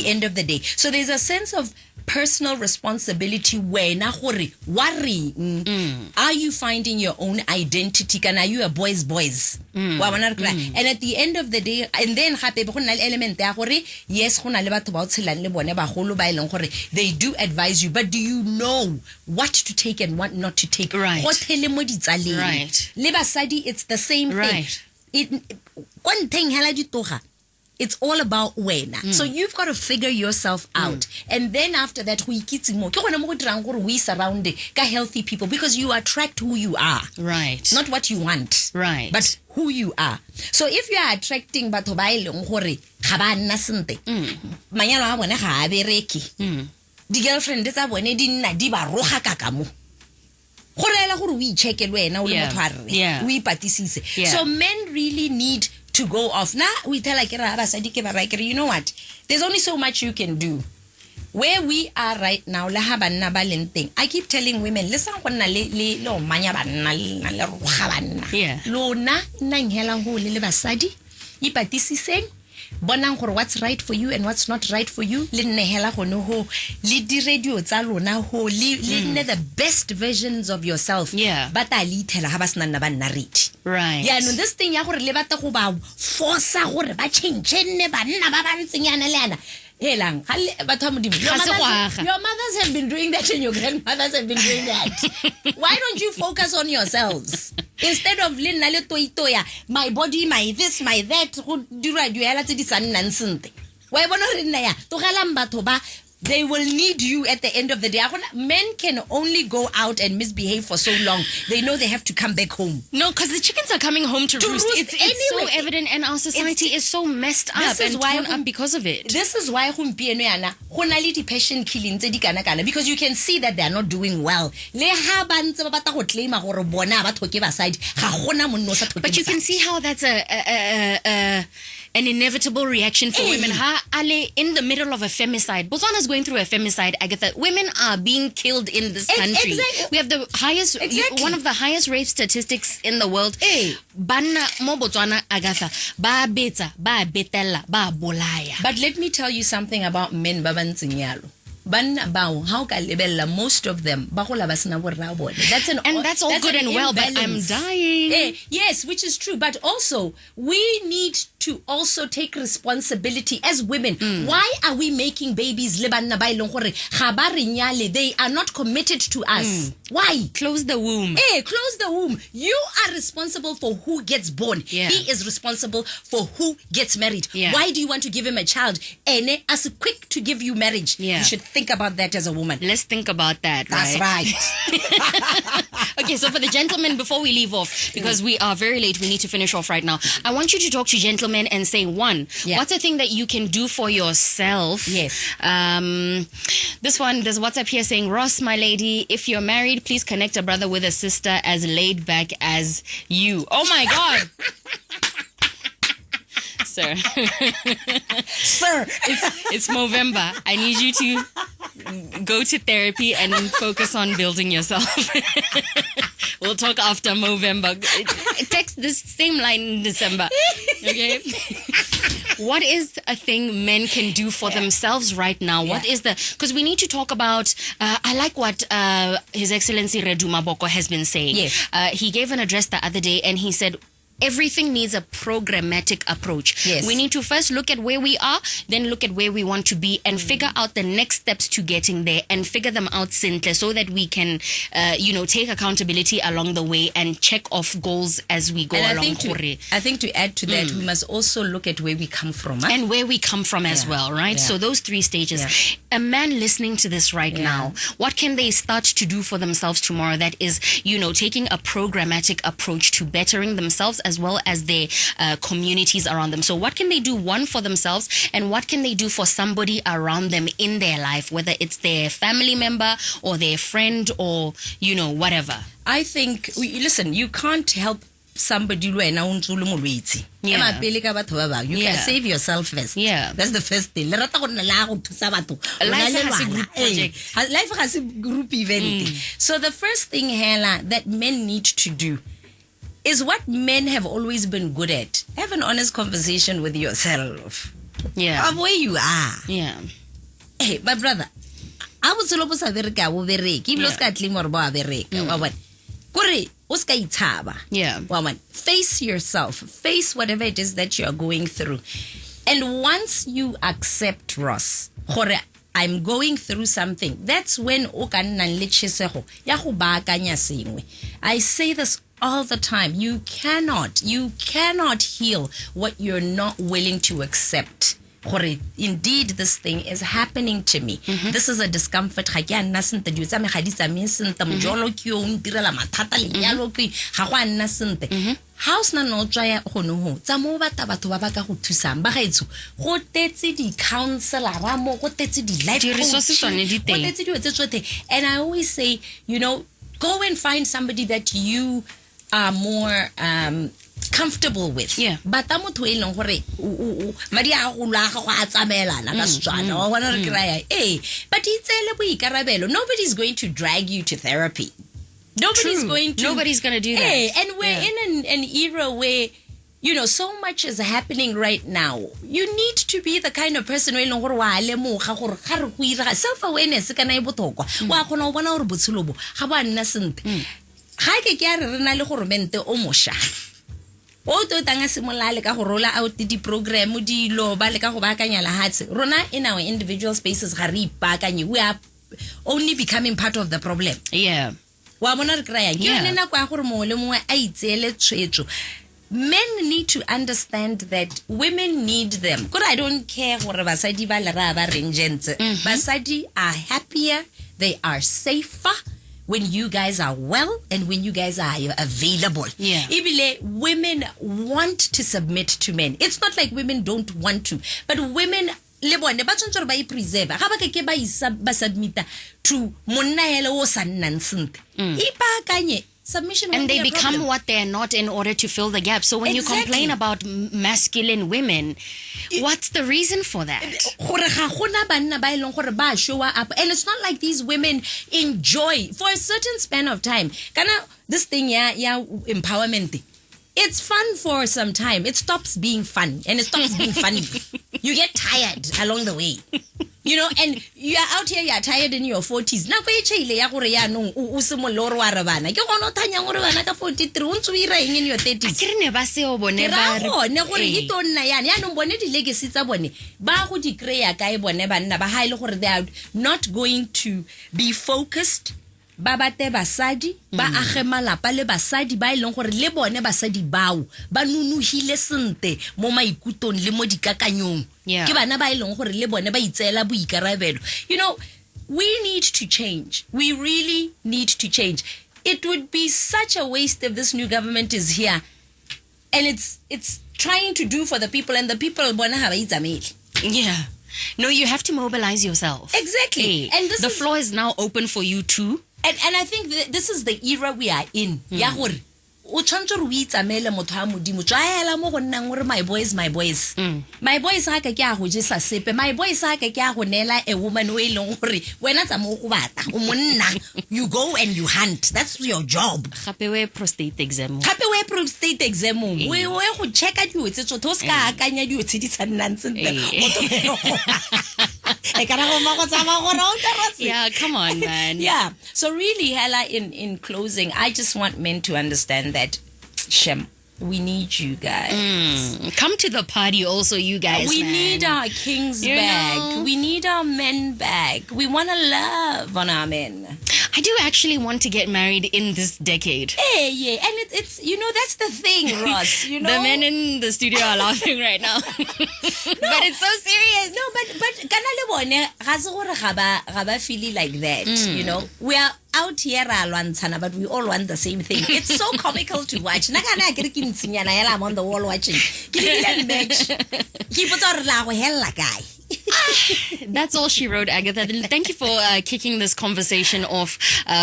end of the day. So there's a sense of personal responsibility when are you finding your own identity? Are you a boys? And at the end of the day, and then element yes, they do advise you, but do you know what to take and what not to take? Right. It's the same thing. One thing, it's all about when. So you've got to figure yourself out. And then after that, we surround healthy people because you attract who you are. Right. Not what you want. Right. But who you are. So if you are attracting batho ba ileng gore ga ba nna sente, manyalo a bone ga a bereke. Di girlfriend tsa bone di nna di ba roga kakamo. Yeah. So men really need to go off. Now we tell you know what? There's only so much you can do. Where we are right now, I keep telling women, listen, bonang gore what's right for you and what's not right for you. Le di radio tsa lona ho le the best versions of yourself. Yeah. But I litela ha ba sna na ba nna ready. Right. Yeah, no, this thing ya gore le bata go ba force gore ba change ne ba nna ba bantsinyana le ana. Your mothers have been doing that and your grandmothers have been doing that. Why don't you focus on yourselves? Instead of my body, my this, my that, they will need you at the end of the day. Men can only go out and misbehave for so long. They know they have to come back home. No, because the chickens are coming home to roost. It's so evident, and our society is so messed up and torn up because of it. This is why passion killing because you can see that they are not doing well. But you can see how that's an inevitable reaction for women. In the middle of a femicide. Botswana is going through a femicide, Agatha. Women are being killed in this country. Exactly. We have the highest, one of the highest rape statistics in the world. Banna mo Botswana, Agatha. Ba beta, ba betella, ba bolaya. But let me tell you something about men, babantsinyalo. Most of them that's that's all good and well, but I'm dying. Yes, which is true, but also we need to also take responsibility as women. Why are we making babies? They are not committed to us. Why? Close the womb. Close the womb. You are responsible for who gets born. Yeah. He is responsible for who gets married. Yeah. Why do you want to give him a child? As quick to give you marriage. Yeah. You should think about that as a woman. Let's think about that. That's right. Okay, so for the gentlemen, before we leave off, because we are very late, we need to finish off right now. I want you to talk to gentlemen and say, one, what's a thing that you can do for yourself? Yes. This one, there's WhatsApp here saying, Ross, my lady, if you're married, please connect a brother with a sister as laid back as you. Oh my God. Sir. Sir. It's Movember. I need you to go to therapy and focus on building yourself. We'll talk after Movember. Text this same line in December. Okay? What is a thing men can do for themselves right now? What is because we need to talk about, I like what His Excellency Redu Maboko has been saying. Yes. He gave an address the other day and he said, everything needs a programmatic approach. Yes. We need to first look at where we are, then look at where we want to be, and figure out the next steps to getting there, and figure them out simply so that we can, take accountability along the way and check off goals as we go And along. I think to add to that, we must also look at where we come from. Huh? And where we come from as well, right? Yeah. So those 3 stages. Yeah. A man listening to this right now, what can they start to do for themselves tomorrow that is, taking a programmatic approach to bettering themselves as well as their communities around them? So what can they do, one, for themselves, and what can they do for somebody around them in their life, whether it's their family member or their friend or, whatever? I think, listen, you can't help somebody you can save yourself first. Yeah. That's the first thing. Life has a group event. So the first thing, Hela, that men need to do is what men have always been good at. Have an honest conversation with yourself. Yeah. Of where you are. Yeah. Hey, my brother, I was supposed to Yeah. face yourself, face whatever it is that you're going through. And once you accept, Ross, I'm going through something, that's when I say this all the time. You cannot heal what you're not willing to accept. Indeed, this thing is happening to me. This is a discomfort. House na no try go no ho tsa mo batho ba ba ka go thusang ba gaetso go tetse di counselor ra mo go tetse di life coach and I always say, go and find somebody that you are more comfortable with. Yeah. But motho e leng gore madi a go la go a tsamelana ka Setswana wa bona re kry but itsele boikarabelo. Nobody's going to drag you to therapy. Nobody's going to do that. And we're in an era where, so much is happening right now. You need to be the kind of person who self-awareness kana e botlhokwa. Wa khona go bona gore botshelo bo ga ba nna sente. Ga ke a re na le gore mente o mosha. O to tanga simolale ka go rola out di program di lo ba le ka go baakanya la hatse. Rona in our individual spaces ga re ipaakanye. We are only becoming part of the problem. Yeah. Men need to understand that women need them. Because I don't care what basadi ba lara ba renjentse. Basadi are happier, they are safer when you guys are well and when you guys are available. Yeah. Ibile, women want to submit to men. It's not like women don't want to, but women le bone ba tshwantswe ba preserve ga ba ke ba submita to monna hele o sa nnang sente ipaakanye submission, and they become what they're not in order to fill the gap. So when you complain about masculine women, what's the reason for that? Show up, and it's not like these women enjoy for a certain span of time. This thing, empowerment. It's fun for some time. It stops being fun and it stops being funny. You get tired along the way. And you are out here, you are tired in your 40s. Now, in your 30s. They are not going to be focused. Ba bate basadi ba agemala pa le basadi ba ileng gore le bone basadi bao ba nunuhile sente mo maikutong le mo dikakanyong ke bana ba ileng gore le bone ba itseela boikarabelo. We need to change. We really need to change. It would be such a waste if this new government is here and it's trying to do for the people and the people bona ha ba itsamele. Yeah. No, you have to mobilize yourself. Exactly. And the floor is now open for you too. And I think this is the era we are in. Ya gore o tshwantse re itsamele motho a modimo tsaela mo go nnang gore my boys my boys ha ka ke a go jesa sepe, my boys ha ka ke a go nela a woman we leng gore wena tsa mo go bata o monna, you go and you hunt, that's your job. Gape we prostate exam we go checka diyo tse tso ska akanya diyo tse di tsanang tsente. Yeah, come on, man. Yeah. So really, Hella, in closing, I just want men to understand that, Shem, We need you guys. Come to the party also, you guys. We man. need our kings You back. know? We need our men back. We want to love on our men. I do actually want to get married in this decade. Hey, yeah. And it's that's the thing, Ross. The men in the studio are laughing right now. But it's so serious. No, but kana le bone ga se gore ga ba feel like that, We are out here alwantana, but we all want the same thing. It's so comical to watch. Na kana ke re ke ntsinyana yela I'm on the wall watching. Ke le match. Ke potsa re la go hella guy. That's all she wrote, Agatha. Thank you for kicking this conversation off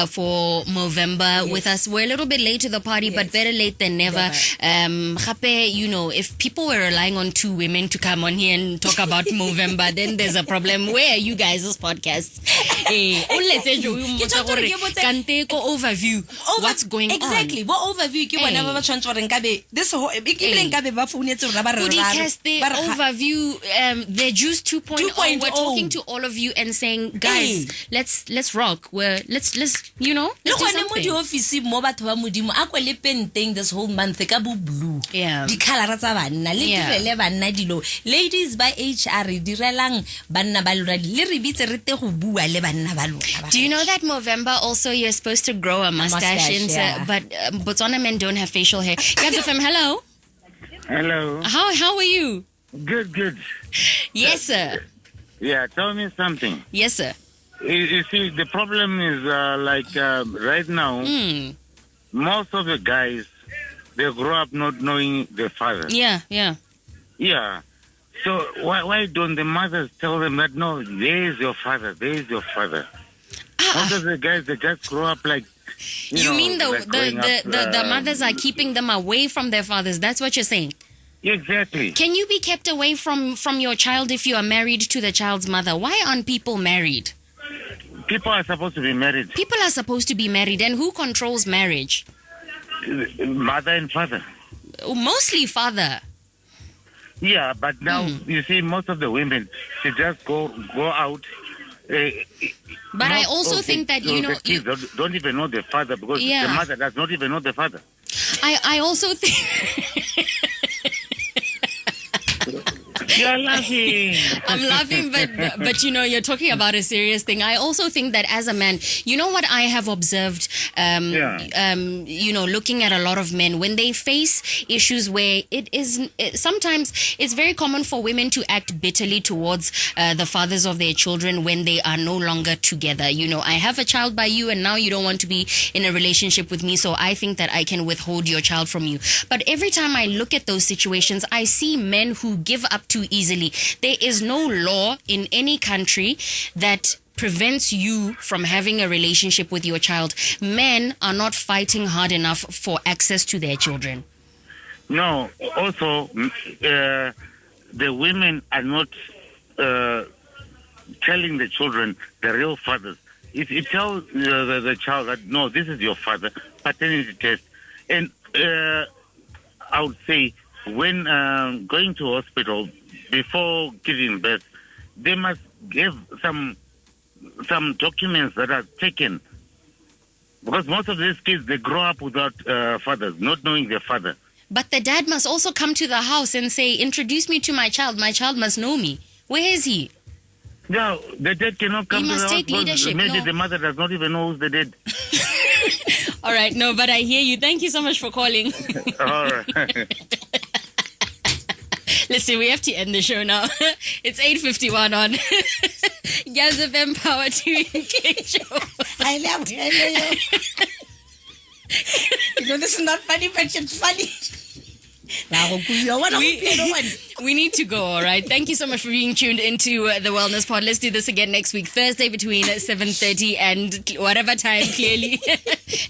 for Movember with us. We're a little bit late to the party, but better late than never. Gape, if people were relying on two women to come on here and talk about Movember, then there's a problem. Where are you guys' podcast? Kante ko overview. What's going on? Exactly. What overview ke bona ba ba tshwantse gore nkabe this whole e bile nkabe ba founetse rona ba re Podcast the overview, the Juice 2.0. We're talking to all of you and saying, guys, let's rock. Let's do something. Di office mo batho ba modimo a kwa le penteng this whole month ka bo blue. Yeah. Di color tsa banna le direle banna dilo. Ladies by HR direlang banna ba lona le re bitse re te go bua le banna ba lona. Do you know that Movember also you're supposed to grow a mustache, but Botswana men don't have facial hair. Agatha, hello. Hello. How are you? Good. Yes, sir. Yeah, tell me something. Yes, sir. You see, the problem is right now, most of the guys, they grow up not knowing their father. Yeah. Yeah. So why don't the mothers tell them that, no, there is your father. Most of the guys, they just grow up like, you mean the mothers are keeping them away from their fathers? That's what you're saying? Exactly. Can you be kept away from your child if you are married to the child's mother? Why aren't people married? People are supposed to be married. People are supposed to be married. And who controls marriage? Mother and father. Mostly father. Yeah, but now, you see, most of the women, they just go out. But I also think that, the kids don't even know their father because the mother does not even know the father. I also think... You're laughing. I'm laughing, but you're talking about a serious thing. I also think that as a man, you know what I have observed, looking at a lot of men, when they face issues where sometimes it's very common for women to act bitterly towards the fathers of their children when they are no longer together. I have a child by you and now you don't want to be in a relationship with me, so I think that I can withhold your child from you. But every time I look at those situations, I see men who give up too easily. There is no law in any country that prevents you from having a relationship with your child. Men are not fighting hard enough for access to their children. No, also, the women are not telling the children the real fathers. If you tell the child that, no, this is your father, paternity test, and I would say when going to hospital, before giving birth, they must give some documents that are taken. Because most of these kids, they grow up without fathers, not knowing their father. But the dad must also come to the house and say, introduce me to my child. My child must know me. Where is he? No, the dad cannot come He to must the take house. leadership, Maybe no. the mother does not even know who's the dad. All right, no, but I hear you. Thank you so much for calling. All right. Listen, we have to end the show now. It's 8:51 on Gaz FM Power to Ikage Show. I love you. This is not funny, but it's funny. We need to go, all right? Thank you so much for being tuned into the Wellness Pod. Let's do this again next week, Thursday between 7:30 and whatever time, clearly,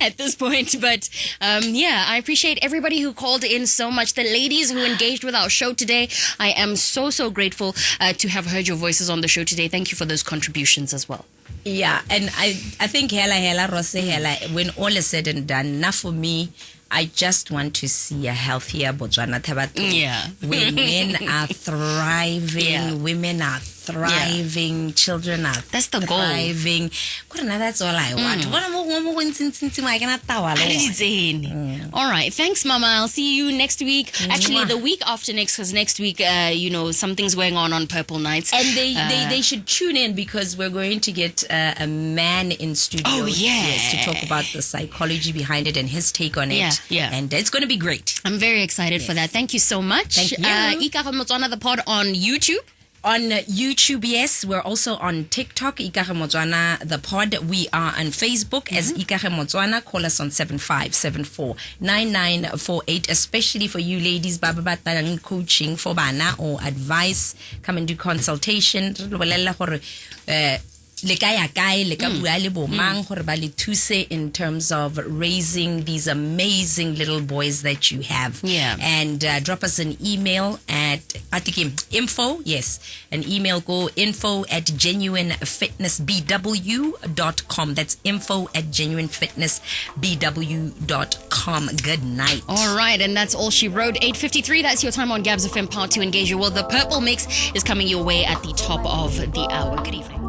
at this point. But, I appreciate everybody who called in so much. The ladies who engaged with our show today, I am so, so grateful to have heard your voices on the show today. Thank you for those contributions as well. Yeah, and I think hela Rose hela, when all is said and done, now for me, I just want to see a healthier Botswana. Yeah. Women are thriving. Yeah. Women are thriving. Children are That's the goal. thriving. That's all I want. All right, thanks, Mama. I'll see you next week. Actually, the week after next, because next week, something's going on Purple Nights. And they should tune in because we're going to get a man in studio. Oh, yeah. Yes, to talk about the psychology behind it and his take on it. Yeah. And it's going to be great. I'm very excited for that. Thank you so much. Thank you. Ikage Motswana The Pod on YouTube. On YouTube, yes. We're also on TikTok, Ikage Motswana The Pod. We are on Facebook as Ikage Motswana. Call us on 7574-9948, especially for you ladies, Baba Batang coaching for bana or advice. Come and do consultation. In terms of raising these amazing little boys that you have. And drop us an email at info. Yes, an email go info@genuinefitnessbw.com. That's info@genuinefitnessbw.com. Good night. All right, and that's all she wrote. 8:53. That's your time on Gabs FM Part 2 Engage Your World. The Purple Mix is coming your way at the top of the hour. Good evening.